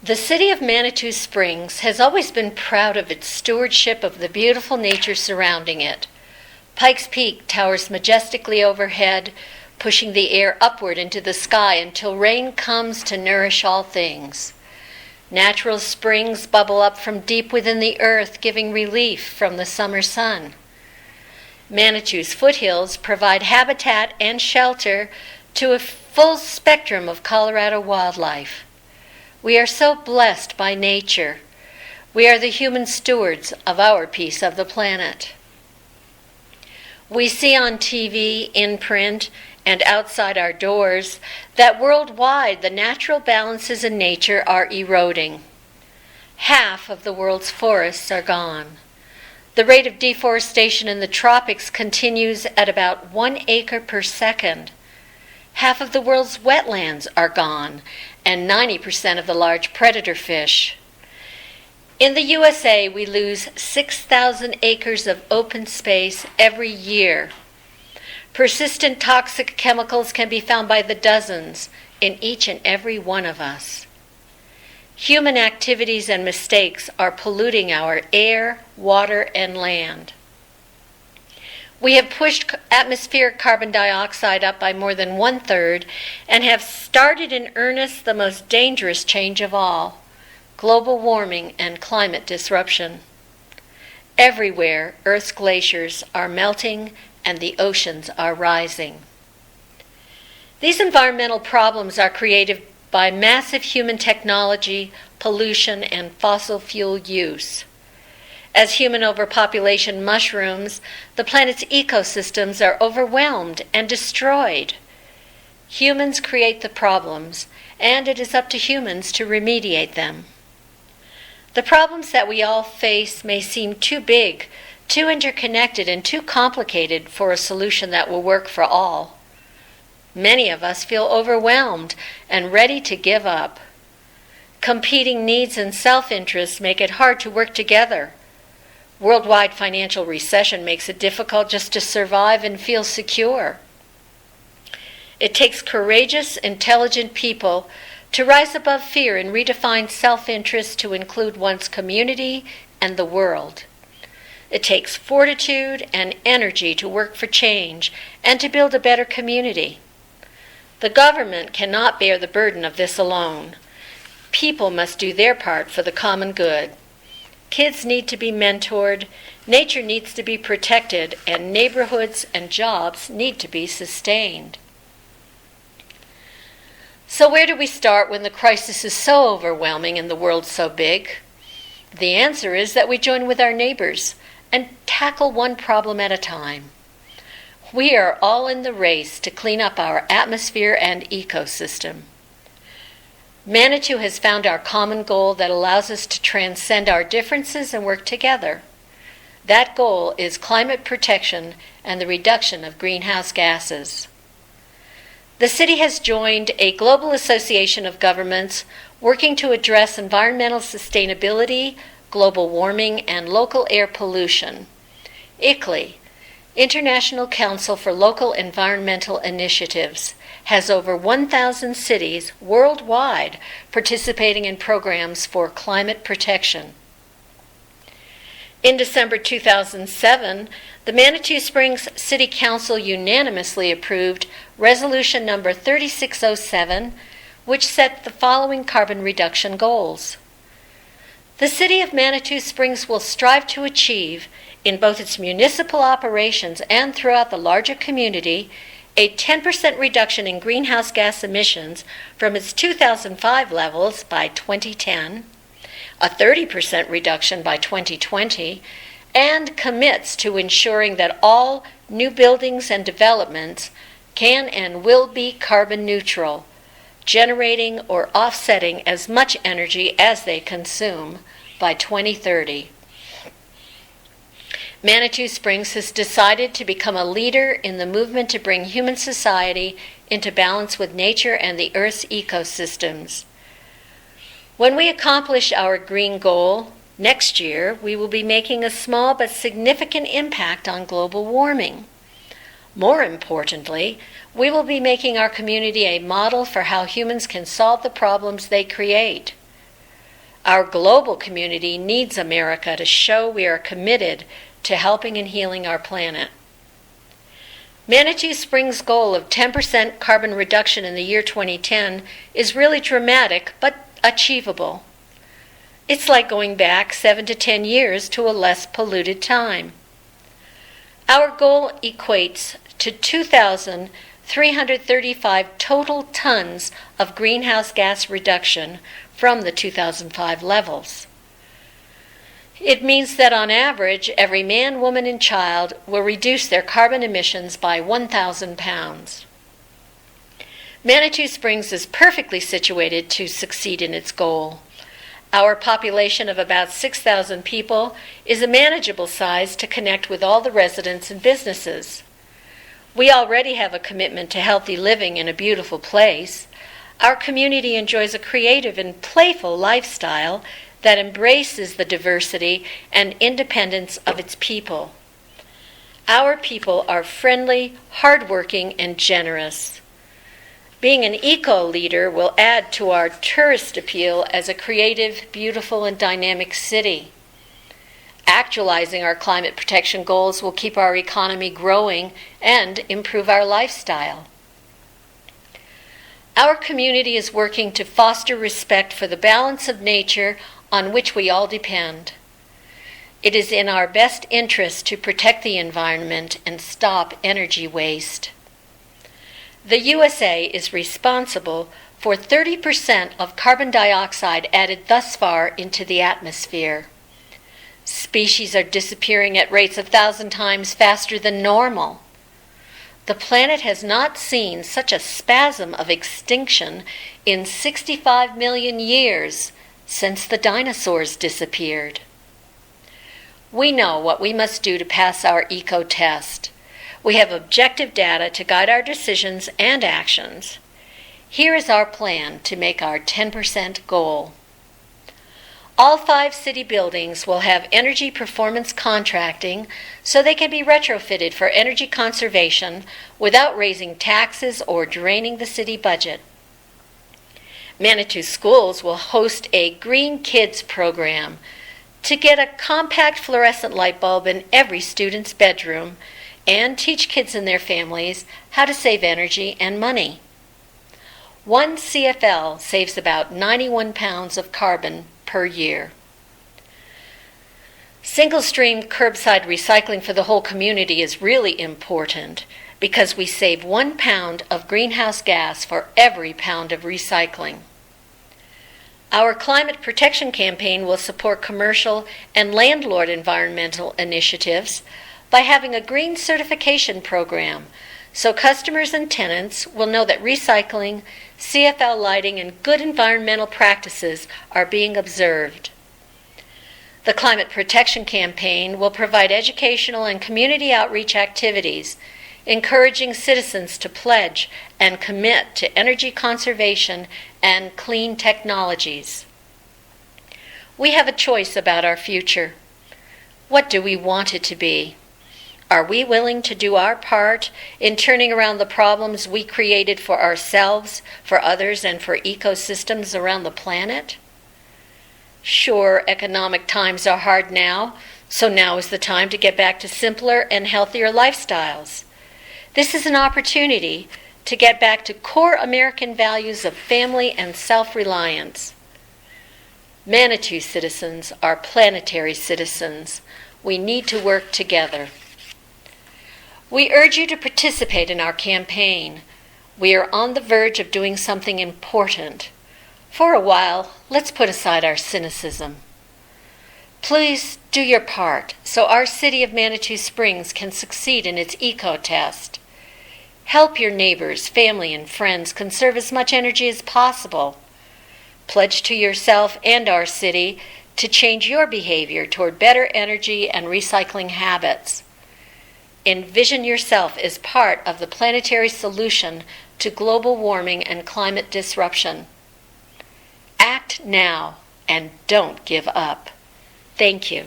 The city of Manitou Springs has always been proud of its stewardship of the beautiful nature surrounding it. Pikes Peak towers majestically overhead, pushing the air upward into the sky until rain comes to nourish all things. Natural springs bubble up from deep within the earth, giving relief from the summer sun. Manitou's foothills provide habitat and shelter to a full spectrum of Colorado wildlife. We are so blessed by nature. We are the human stewards of our piece of the planet. We see on TV, in print, and outside our doors that worldwide the natural balances in nature are eroding. Half of the world's forests are gone. The rate of deforestation in the tropics continues at about 1 acre per second. Half of the world's wetlands are gone, and 90% of the large predator fish. In the USA, we lose 6,000 acres of open space every year. Persistent toxic chemicals can be found by the dozens in each and every one of us. Human activities and mistakes are polluting our air, water, and land. We have pushed atmospheric carbon dioxide up by more than 1/3 and have started in earnest the most dangerous change of all, global warming and climate disruption. Everywhere, Earth's glaciers are melting and the oceans are rising. These environmental problems are created by massive human technology, pollution, and fossil fuel use. As human overpopulation mushrooms, the planet's ecosystems are overwhelmed and destroyed. Humans create the problems, and it is up to humans to remediate them. The problems that we all face may seem too big, too interconnected, and too complicated for a solution that will work for all. Many of us feel overwhelmed and ready to give up. Competing needs and self-interest make it hard to work together. Worldwide financial recession makes it difficult just to survive and feel secure. It takes courageous, intelligent people to rise above fear and redefine self-interest to include one's community and the world. It takes fortitude and energy to work for change and to build a better community. The government cannot bear the burden of this alone. People must do their part for the common good. Kids need to be mentored, nature needs to be protected, and neighborhoods and jobs need to be sustained. So where do we start when the crisis is so overwhelming and the world so big? The answer is that we join with our neighbors and tackle one problem at a time. We are all in the race to clean up our atmosphere and ecosystem. Manitou has found our common goal that allows us to transcend our differences and work together. That goal is climate protection and the reduction of greenhouse gases. The city has joined a global association of governments working to address environmental sustainability, global warming, and local air pollution. ICLEI, International Council for Local Environmental Initiatives, has over 1,000 cities worldwide participating in programs for climate protection. In December 2007, the Manitou Springs City Council unanimously approved Resolution number 3607, which set the following carbon reduction goals. The City of Manitou Springs will strive to achieve, in both its municipal operations and throughout the larger community, a 10% reduction in greenhouse gas emissions from its 2005 levels by 2010, a 30% reduction by 2020, and commits to ensuring that all new buildings and developments can and will be carbon neutral, generating or offsetting as much energy as they consume by 2030. Manitou Springs has decided to become a leader in the movement to bring human society into balance with nature and the Earth's ecosystems. When we accomplish our green goal, next year we will be making a small but significant impact on global warming. More importantly, we will be making our community a model for how humans can solve the problems they create. Our global community needs America to show we are committed to helping and healing our planet. Manitou Springs' goal of 10% carbon reduction in the year 2010 is really dramatic but achievable. It's like going back 7 to 10 years to a less polluted time. Our goal equates to 2,335 total tons of greenhouse gas reduction from the 2005 levels. It means that on average, every man, woman, and child will reduce their carbon emissions by 1,000 pounds. Manitou Springs is perfectly situated to succeed in its goal. Our population of about 6,000 people is a manageable size to connect with all the residents and businesses. We already have a commitment to healthy living in a beautiful place. Our community enjoys a creative and playful lifestyle that embraces the diversity and independence of its people. Our people are friendly, hardworking, and generous. Being an eco-leader will add to our tourist appeal as a creative, beautiful, and dynamic city. Actualizing our climate protection goals will keep our economy growing and improve our lifestyle. Our community is working to foster respect for the balance of nature on which we all depend. It is in our best interest to protect the environment and stop energy waste. The USA is responsible for 30% of carbon dioxide added thus far into the atmosphere. Species are disappearing at rates 1,000 times faster than normal. The planet has not seen such a spasm of extinction in 65 million years since the dinosaurs disappeared. We know what we must do to pass our eco-test. We have objective data to guide our decisions and actions. Here is our plan to make our 10% goal. All 5 city buildings will have energy performance contracting so they can be retrofitted for energy conservation without raising taxes or draining the city budget. Manitou schools will host a Green Kids program to get a compact fluorescent light bulb in every student's bedroom and teach kids and their families how to save energy and money. 1 CFL saves about 91 pounds of carbon per year. Single-stream curbside recycling for the whole community is really important because we save 1 pound of greenhouse gas for every pound of recycling. Our climate protection campaign will support commercial and landlord environmental initiatives by having a green certification program so customers and tenants will know that recycling, CFL lighting, and good environmental practices are being observed. The Climate Protection Campaign will provide educational and community outreach activities, encouraging citizens to pledge and commit to energy conservation and clean technologies. We have a choice about our future. What do we want it to be? Are we willing to do our part in turning around the problems we created for ourselves, for others, and for ecosystems around the planet? Sure, economic times are hard now, so now is the time to get back to simpler and healthier lifestyles. This is an opportunity to get back to core American values of family and self-reliance. Manitou citizens are planetary citizens. We need to work together. We urge you to participate in our campaign. We are on the verge of doing something important. For a while, let's put aside our cynicism. Please do your part so our city of Manitou Springs can succeed in its eco-test. Help your neighbors, family, and friends conserve as much energy as possible. Pledge to yourself and our city to change your behavior toward better energy and recycling habits. Envision yourself as part of the planetary solution to global warming and climate disruption. Act now and don't give up. Thank you.